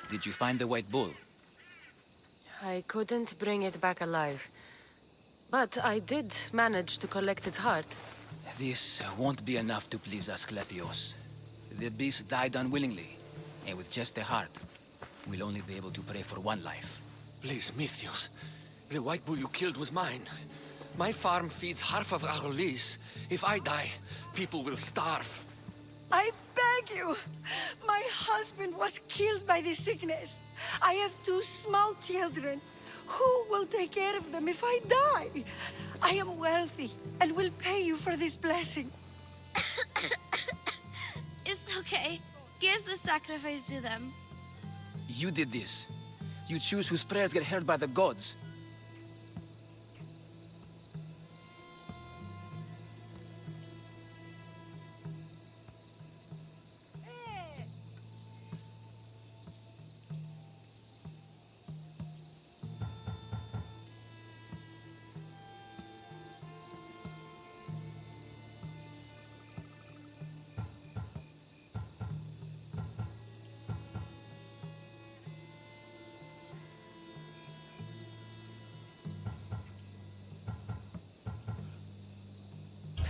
[SPEAKER 1] Did you find the white bull?
[SPEAKER 7] I couldn't bring it back alive. But I did manage to collect its heart.
[SPEAKER 1] This won't be enough to please Asclepios. The beast died unwillingly, and with just the heart, we'll only be able to pray for one life.
[SPEAKER 16] Please, Mythios. The white bull you killed was mine. My farm feeds half of Arolis. If I die, people will starve.
[SPEAKER 6] I beg you! My husband was killed by this sickness. I have 2 small children. Who will take care of them if I die? I am wealthy and will pay you for this blessing.
[SPEAKER 17] It's okay. Give the sacrifice to them.
[SPEAKER 1] You did this. You choose whose prayers get heard by the gods.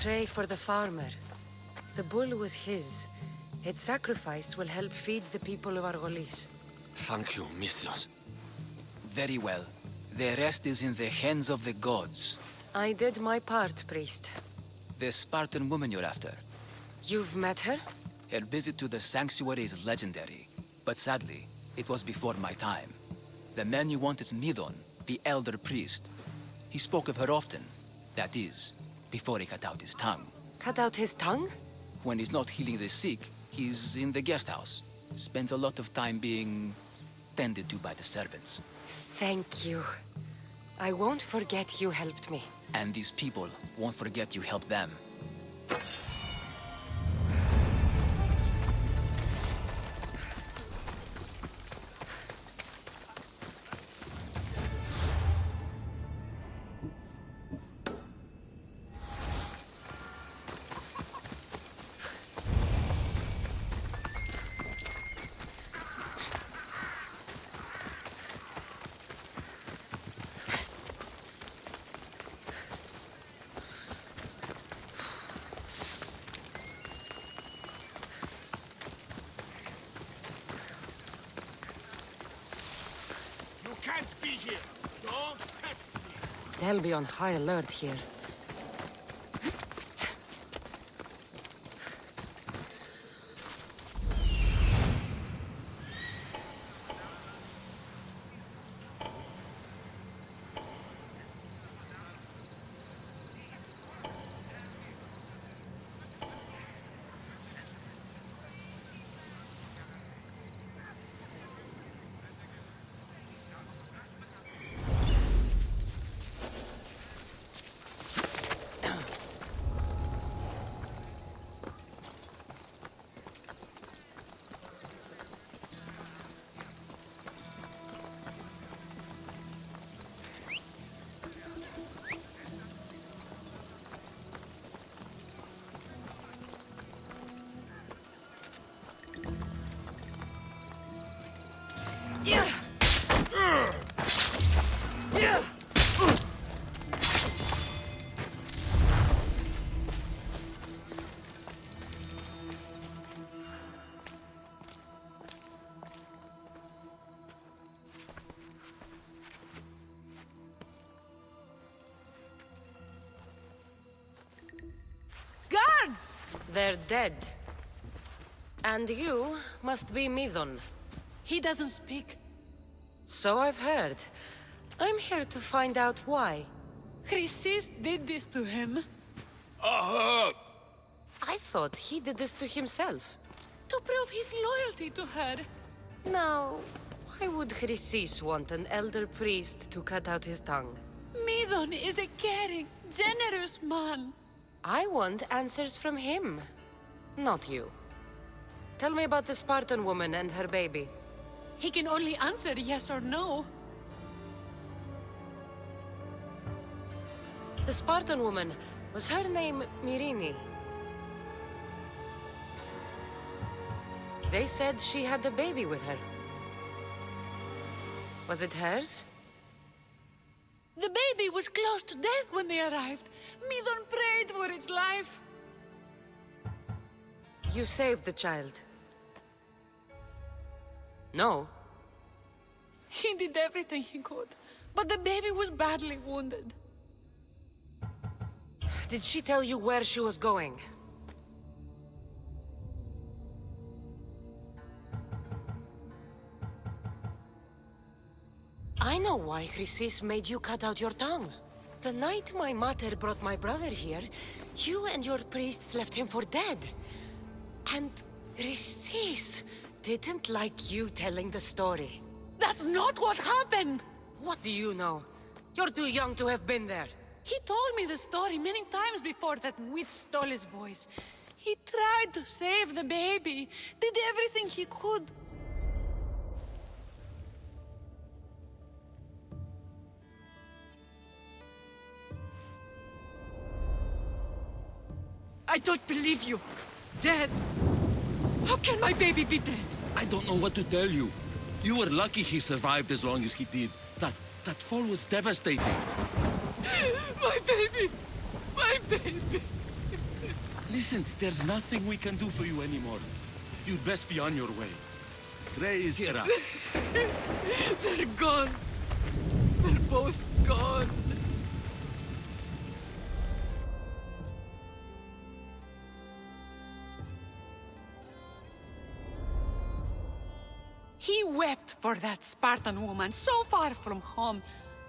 [SPEAKER 7] Pray for the farmer. The bull was his. Its sacrifice will help feed the people of Argolis.
[SPEAKER 16] Thank you, Mythios.
[SPEAKER 1] Very well. The rest is in the hands of the gods.
[SPEAKER 7] I did my part, priest.
[SPEAKER 1] The Spartan woman you're after.
[SPEAKER 7] You've met her?
[SPEAKER 1] Her visit to the sanctuary is legendary, but sadly, it was before my time. The man you want is Midon, the elder priest. He spoke of her often. That is, before he cut out his tongue.
[SPEAKER 7] Cut out his tongue?
[SPEAKER 1] When he's not healing the sick, he's in the guest house. Spends a lot of time being tended to by the servants.
[SPEAKER 7] Thank you. I won't forget you helped me.
[SPEAKER 1] And these people won't forget you helped them.
[SPEAKER 3] Can't be here. Don't test me.
[SPEAKER 7] They'll be on high alert here.
[SPEAKER 18] gods!
[SPEAKER 7] They're dead. And you must be Midon.
[SPEAKER 18] He doesn't speak.
[SPEAKER 7] So I've heard. I'm here to find out why.
[SPEAKER 18] Chrysis did this to him.
[SPEAKER 7] I thought he did this to himself.
[SPEAKER 18] To prove his loyalty to her.
[SPEAKER 7] Now, why would Chrysis want an elder priest to cut out his tongue?
[SPEAKER 18] Midon is a caring, generous man.
[SPEAKER 7] I want answers from him, not you. Tell me about the Spartan woman and her baby.
[SPEAKER 18] He can only answer yes or no.
[SPEAKER 7] The Spartan woman, was her name Myrine? They said she had a baby with her. Was it hers?
[SPEAKER 18] The baby was close to death when they arrived. Midon prayed for its life.
[SPEAKER 7] You saved the child. No.
[SPEAKER 18] He did everything he could, but the baby was badly wounded.
[SPEAKER 7] Did she tell you where she was going? I know why Chrysis made you cut out your tongue. The night my mater brought my brother here, you and your priests left him for dead. And Chrysis didn't like you telling the story.
[SPEAKER 18] That's not what happened!
[SPEAKER 7] What do you know? You're too young to have been there.
[SPEAKER 18] He told me the story many times before that witch stole his voice. He tried to save the baby, did everything he could.
[SPEAKER 16] I don't believe you. Dead.
[SPEAKER 18] How can my baby be dead?
[SPEAKER 19] I don't know what to tell you. You were lucky he survived as long as he did. That fall was devastating.
[SPEAKER 18] My baby! My baby!
[SPEAKER 19] Listen, there's nothing we can do for you anymore. You'd best be on your way. Ray is here.
[SPEAKER 18] They're gone. They're both gone. He wept for that Spartan woman, so far from home.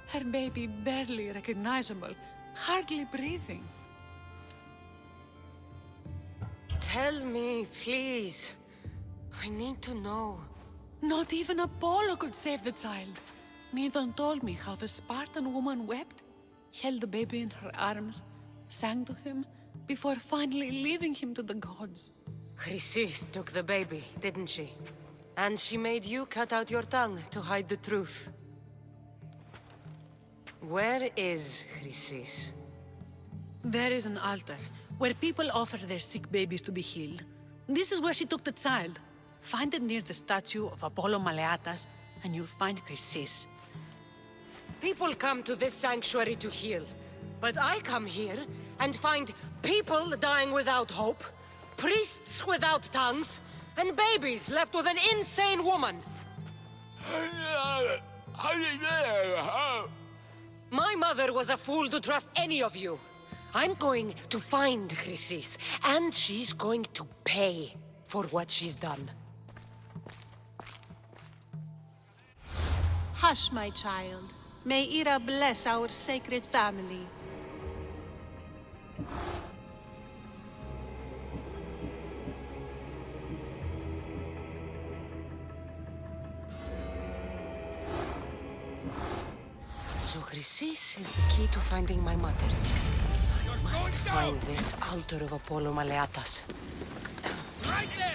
[SPEAKER 18] Her baby barely recognizable, hardly breathing.
[SPEAKER 7] Tell me, please. I need to know.
[SPEAKER 18] Not even Apollo could save the child. Midon told me how the Spartan woman wept, held the baby in her arms, sang to him, before finally leaving him to the gods.
[SPEAKER 7] Chrysis took the baby, didn't she? And she made you cut out your tongue to hide the truth. Where is Chrysis?
[SPEAKER 18] There is an altar, where people offer their sick babies to be healed. This is where she took the child. Find it near the statue of Apollo Maleatas, and you'll find Chrysis.
[SPEAKER 7] People come to this sanctuary to heal. But I come here and find people dying without hope, priests without tongues, and babies left with an insane woman. My mother was a fool to trust any of you. I'm going to find Chrysis, and she's going to pay for what she's done.
[SPEAKER 6] Hush, my child. May Ira bless our sacred family.
[SPEAKER 7] So Chrysis is the key to finding my mother. I must find this altar of Apollo Maleatas.
[SPEAKER 3] Right there!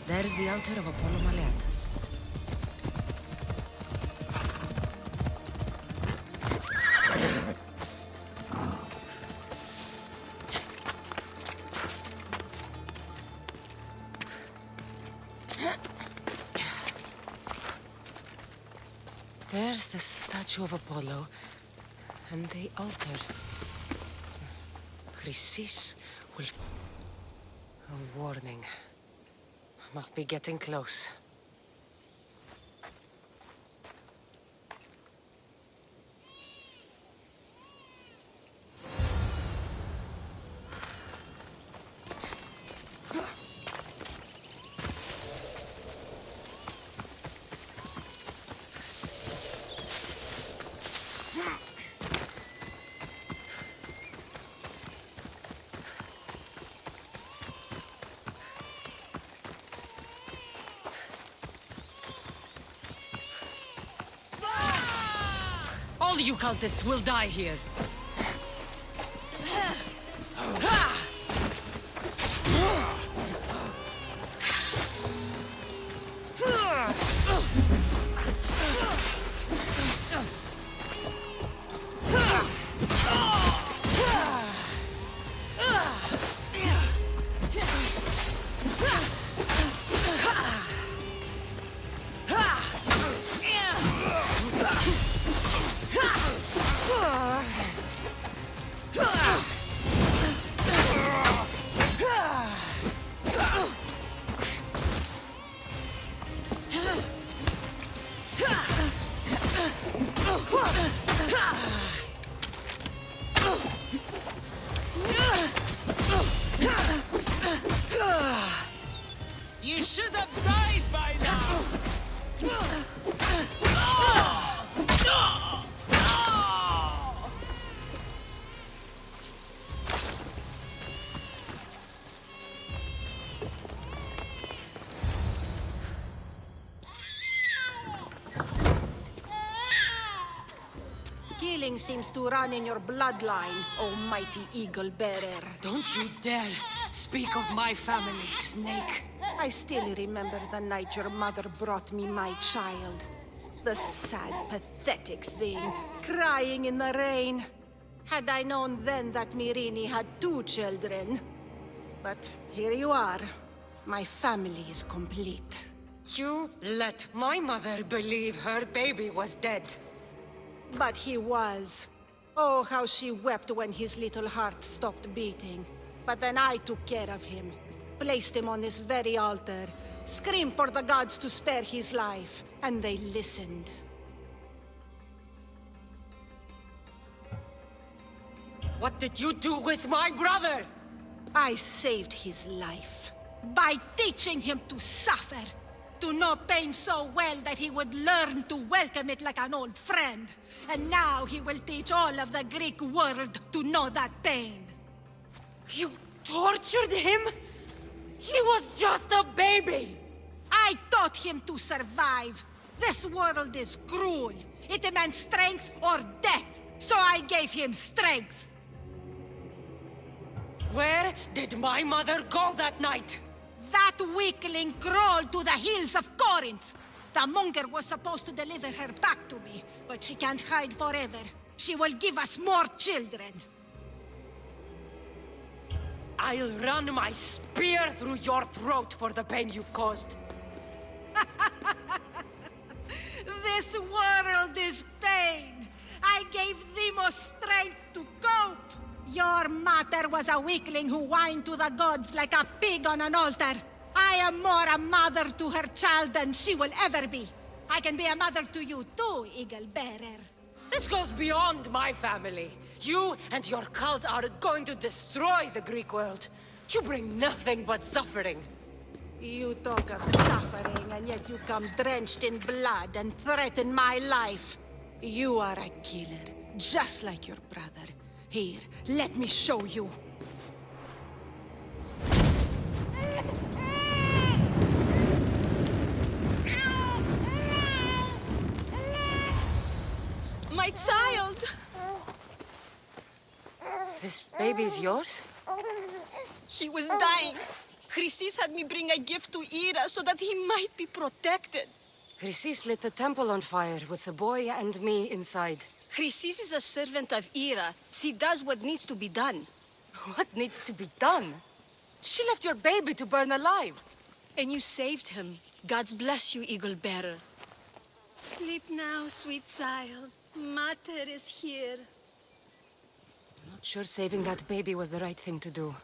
[SPEAKER 2] There's the altar of Apollo Maleatus. There's the statue of Apollo, and the altar. Chrysis will... A warning. Must be getting close. All you cultists will die here.
[SPEAKER 20] You should have died by now!
[SPEAKER 6] Killing seems to run in your bloodline, almighty eagle bearer.
[SPEAKER 7] Don't you dare speak of my family, Snake.
[SPEAKER 6] I still remember the night your mother brought me my child. The sad, pathetic thing, crying in the rain. Had I known then that Mirini had 2 children. But here you are. My family is complete.
[SPEAKER 7] You let my mother believe her baby was dead.
[SPEAKER 6] But he was. Oh, how she wept when his little heart stopped beating. But then I took care of him. Placed him on this very altar. Screamed for the gods to spare his life. And they listened.
[SPEAKER 7] What did you do with my brother?
[SPEAKER 6] I saved his life. By teaching him to suffer. To know pain so well that he would learn to welcome it like an old friend. And now he will teach all of the Greek world to know that pain.
[SPEAKER 7] You tortured him? He was just a baby!
[SPEAKER 6] I taught him to survive. This world is cruel. It demands strength or death. So I gave him strength.
[SPEAKER 7] Where did my mother go that night?
[SPEAKER 6] That weakling crawled to the hills of Corinth. The monger was supposed to deliver her back to me, but she can't hide forever. She will give us more children.
[SPEAKER 7] I'll run my spear through your throat for the pain you've caused.
[SPEAKER 6] This world is pain. I gave Demos strength to cope. Your mother was a weakling who whined to the gods like a pig on an altar. I am more a mother to her child than she will ever be. I can be a mother to you too, Eagle Bearer.
[SPEAKER 7] This goes beyond my family. You and your cult are going to destroy the Greek world. You bring nothing but suffering.
[SPEAKER 6] You talk of suffering, and yet you come drenched in blood and threaten my life. You are a killer, just like your brother. Here, let me show you.
[SPEAKER 7] My This baby's yours?
[SPEAKER 21] He was dying. Chrysis had me bring a gift to Ira so that he might be protected.
[SPEAKER 7] Chrysis lit the temple on fire with the boy and me inside.
[SPEAKER 21] Chrysis is a servant of Ira. She does what needs to be done.
[SPEAKER 7] What needs to be done? She left your baby to burn alive.
[SPEAKER 21] And you saved him. God's bless you, Eagle Bearer. Sleep now, sweet child. Mater is here.
[SPEAKER 7] I'm not sure saving that baby was the right thing to do.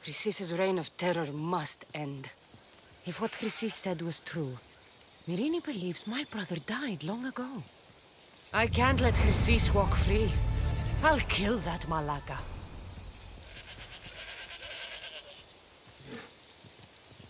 [SPEAKER 7] Chrysis' reign of terror must end. If what Chrysis said was true, Myrrine believes my brother died long ago. I can't let Chrysis walk free. I'll kill that Malaka.